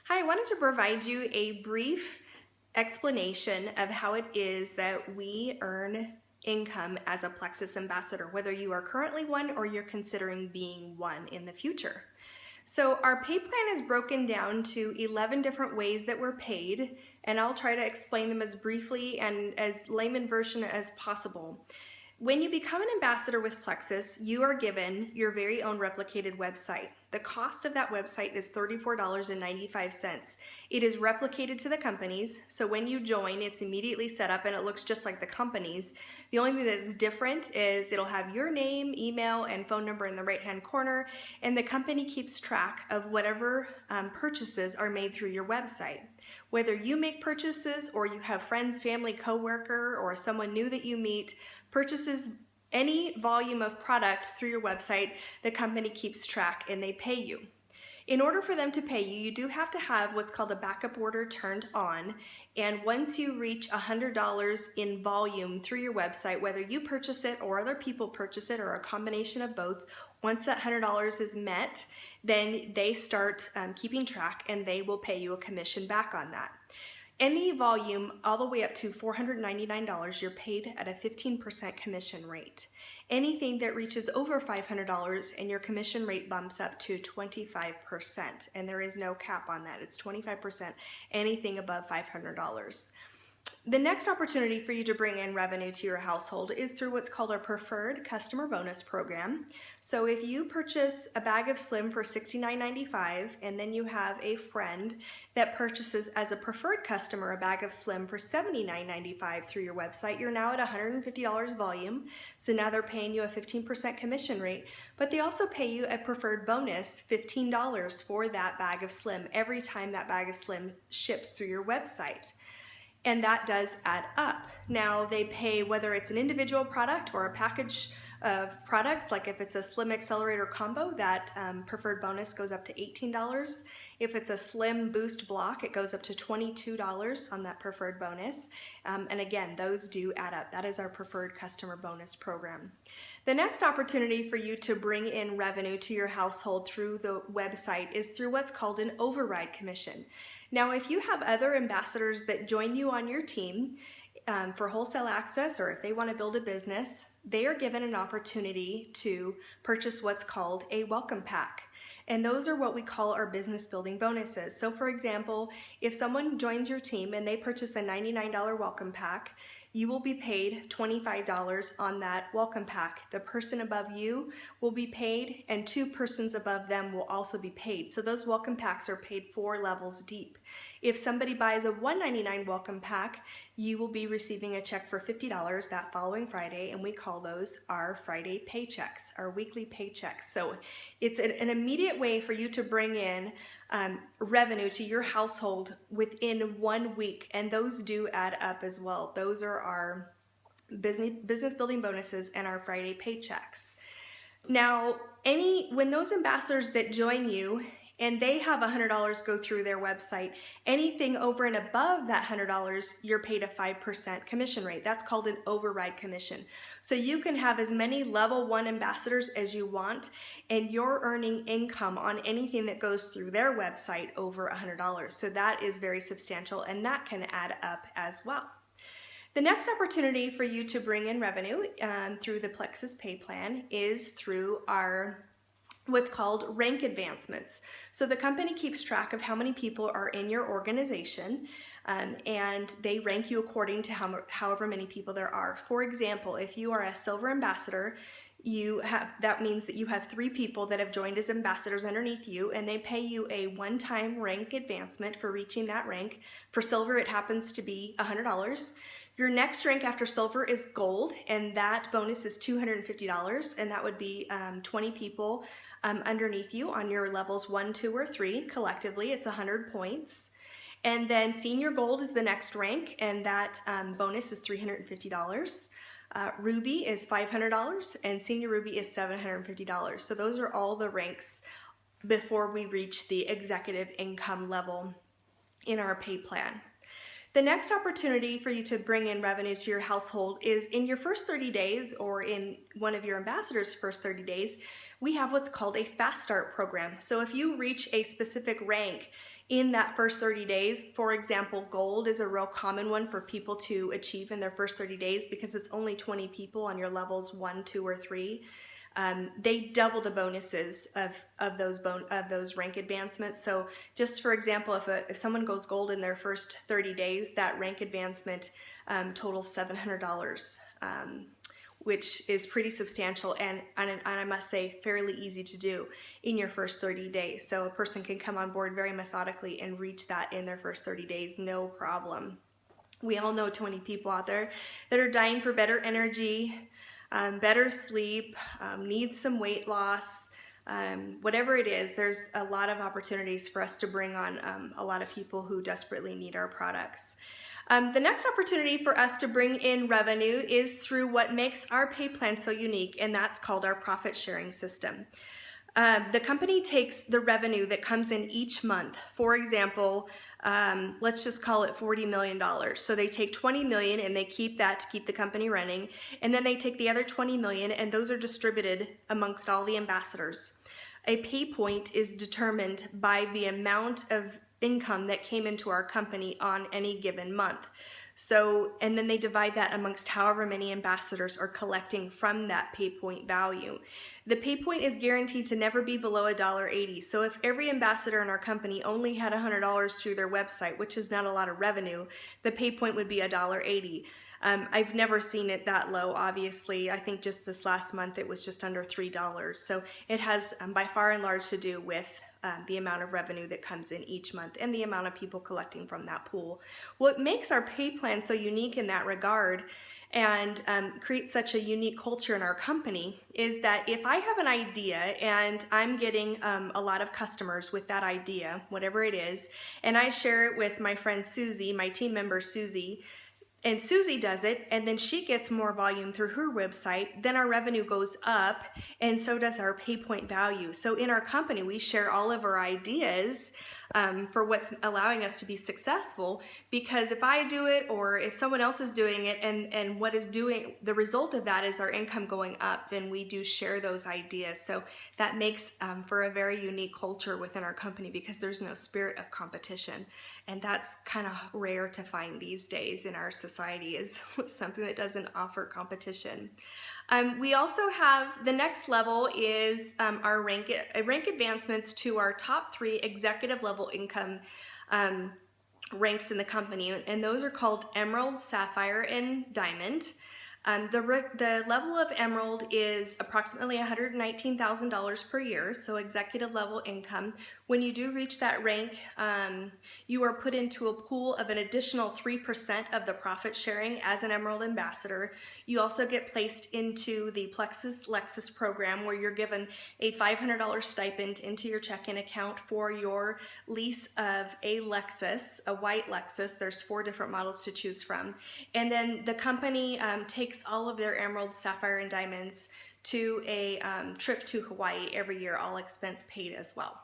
Hi, I wanted to provide you a brief explanation of how it is that we earn income as a Plexus ambassador, whether you are currently one or you're considering being one in the future. So our pay plan is broken down to 11 different ways that we're paid, and I'll try to explain them as briefly and as layman version as possible. When you become an ambassador with Plexus, you are given your very own replicated website. The cost of that website is $34.95. It is replicated to the companies, so when you join, it's immediately set up and it looks just like the companies. The only thing that's different is it'll have your name, email, and phone number in the right-hand corner, and the company keeps track of whatever purchases are made through your website. Whether you make purchases or you have friends, family, coworker, or someone new that you meet, purchases any volume of product through your website, the company keeps track and they pay you. In order for them to pay you, you do have to have what's called a backup order turned on, and once you reach $100 in volume through your website, whether you purchase it or other people purchase it or a combination of both, once that $100 is met, then they start keeping track and they will pay you a commission back on that. Any volume all the way up to $499, you're paid at a 15% commission rate. Anything that reaches over $500 and your commission rate bumps up to 25%, and there is no cap on that. It's 25%, anything above $500. The next opportunity for you to bring in revenue to your household is through what's called our preferred customer bonus program. So if you purchase a bag of Slim for $69.95 and then you have a friend that purchases as a preferred customer a bag of Slim for $79.95 through your website, you're now at $150 volume. So now they're paying you a 15% commission rate, but they also pay you a preferred bonus, $15 for that bag of Slim every time that bag of Slim ships through your website. And that does add up. Now they pay whether it's an individual product or a package of products, like if it's a Slim Accelerator combo, that preferred bonus goes up to $18. If it's a Slim Boost block, it goes up to $22 on that preferred bonus. And again, those do add up. That is our preferred customer bonus program. The next opportunity for you to bring in revenue to your household through the website is through what's called an override commission. Now, if you have other ambassadors that join you on your team for wholesale access, or if they want to build a business, they are given an opportunity to purchase what's called a welcome pack. And those are what we call our business building bonuses. So for example, if someone joins your team and they purchase a $99 welcome pack, you will be paid $25 on that welcome pack. The person above you will be paid, and two persons above them will also be paid. So those welcome packs are paid 4 levels deep. If somebody buys a $199 welcome pack, you will be receiving a check for $50 that following Friday, and we call those our Friday paychecks, our weekly paychecks. So it's an immediate way for you to bring in revenue to your household within 1 week, and those do add up as well. Those are our business building bonuses and our Friday paychecks. Now, when those ambassadors that join you and they have $100 go through their website, anything over and above that $100, you're paid a 5% commission rate. That's called an override commission. So you can have as many level 1 ambassadors as you want, and you're earning income on anything that goes through their website over $100. So that is very substantial, and that can add up as well. The next opportunity for you to bring in revenue through the Plexus Pay Plan is through our what's called rank advancements. So the company keeps track of how many people are in your organization, and they rank you according to however many people there are. For example, if you are a silver ambassador, that means that you have 3 people that have joined as ambassadors underneath you, and they pay you a one-time rank advancement for reaching that rank. For silver, it happens to be $100. Your next rank after silver is gold, and that bonus is $250, and that would be 20 people underneath you on your levels 1, 2, or 3. Collectively, it's 100 points. And then senior gold is the next rank, and that bonus is $350. Ruby is $500, and senior ruby is $750. So those are all the ranks before we reach the executive income level in our pay plan. The next opportunity for you to bring in revenue to your household is in your first 30 days, or in one of your ambassadors' first 30 days, we have what's called a fast start program. So if you reach a specific rank in that first 30 days, for example, gold is a real common one for people to achieve in their first 30 days because it's only 20 people on your levels 1, 2, or 3. They double the bonuses of those rank advancements. So just for example, if someone goes gold in their first 30 days, that rank advancement totals $700, which is pretty substantial and I must say fairly easy to do in your first 30 days. So a person can come on board very methodically and reach that in their first 30 days, no problem. We all know 20 people out there that are dying for better energy, better sleep, needs some weight loss, whatever it is. There's a lot of opportunities for us to bring on a lot of people who desperately need our products. The next opportunity for us to bring in revenue is through what makes our pay plan so unique, and that's called our profit sharing system. The company takes the revenue that comes in each month. For example, let's just call it $40 million. So they take 20 million and they keep that to keep the company running. And then they take the other 20 million and those are distributed amongst all the ambassadors. A pay point is determined by the amount of income that came into our company on any given month. So, and then they divide that amongst however many ambassadors are collecting from that pay point value. The pay point is guaranteed to never be below $1.80. So if every ambassador in our company only had $100 through their website, which is not a lot of revenue, the pay point would be $1.80. I've never seen it that low, obviously. I think just this last month it was just under $3. So it has by far and large to do with the amount of revenue that comes in each month and the amount of people collecting from that pool. What makes our pay plan so unique in that regard and creates such a unique culture in our company is that if I have an idea and I'm getting a lot of customers with that idea, whatever it is, and I share it with my friend Susie, my team member Susie, and Susie does it, and then she gets more volume through her website, then our revenue goes up, and so does our pay point value. So in our company, we share all of our ideas for what's allowing us to be successful, because if I do it or if someone else is doing it and what is doing, the result of that is our income going up, then we do share those ideas. So that makes for a very unique culture within our company because there's no spirit of competition. And that's kind of rare to find these days in our society, is something that doesn't offer competition. We also have the next level is our rank advancements to our top 3 executive level income ranks in the company, and those are called Emerald, Sapphire, and Diamond. The level of Emerald is approximately $119,000 per year, so executive level income. When you do reach that rank, you are put into a pool of an additional 3% of the profit sharing as an Emerald Ambassador. You also get placed into the Plexus Lexus program, where you're given a $500 stipend into your checking account for your lease of a Lexus, a white Lexus. There's 4 different models to choose from. And then the company takes all of their Emerald, Sapphire, and Diamonds to a trip to Hawaii every year, all expense paid as well.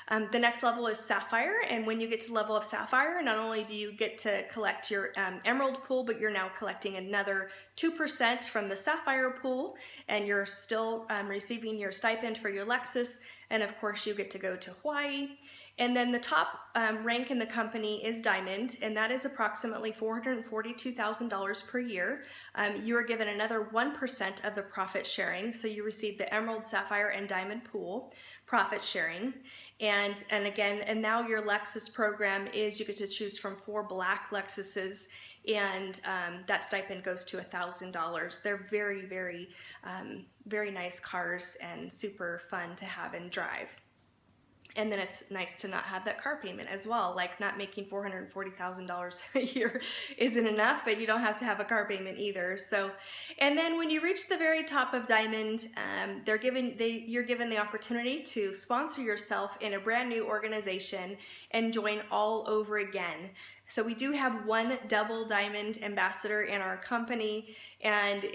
The next level is Sapphire, and when you get to the level of Sapphire, not only do you get to collect your Emerald pool, but you're now collecting another 2% from the Sapphire pool, and you're still receiving your stipend for your Lexus, and of course you get to go to Hawaii. And then the top rank in the company is Diamond, and that is approximately $442,000 per year. You are given another 1% of the profit sharing, so you receive the Emerald, Sapphire, and Diamond pool profit sharing. And now your Lexus program is you get to choose from 4 black Lexuses, and that stipend goes to $1,000. They're very, very, very nice cars and super fun to have and drive. And then it's nice to not have that car payment as well. Like, not making $440,000 a year isn't enough, but you don't have to have a car payment either. So, and then when you reach the very top of Diamond, you're given the opportunity to sponsor yourself in a brand new organization and join all over again. So we do have one double diamond ambassador in our company, and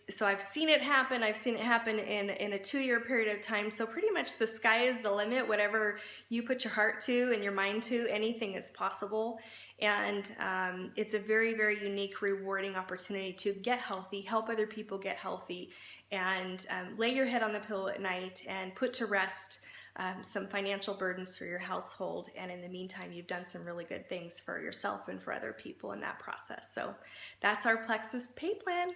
so I've seen it happen. I've seen it happen in a 2-year period of time. So pretty much the sky is the limit. Whatever you put your heart to and your mind to, anything is possible. And it's a very, very unique, rewarding opportunity to get healthy, help other people get healthy, and lay your head on the pillow at night and put to rest some financial burdens for your household. And in the meantime, you've done some really good things for yourself and for other people in that process. So that's our Plexus Pay Plan.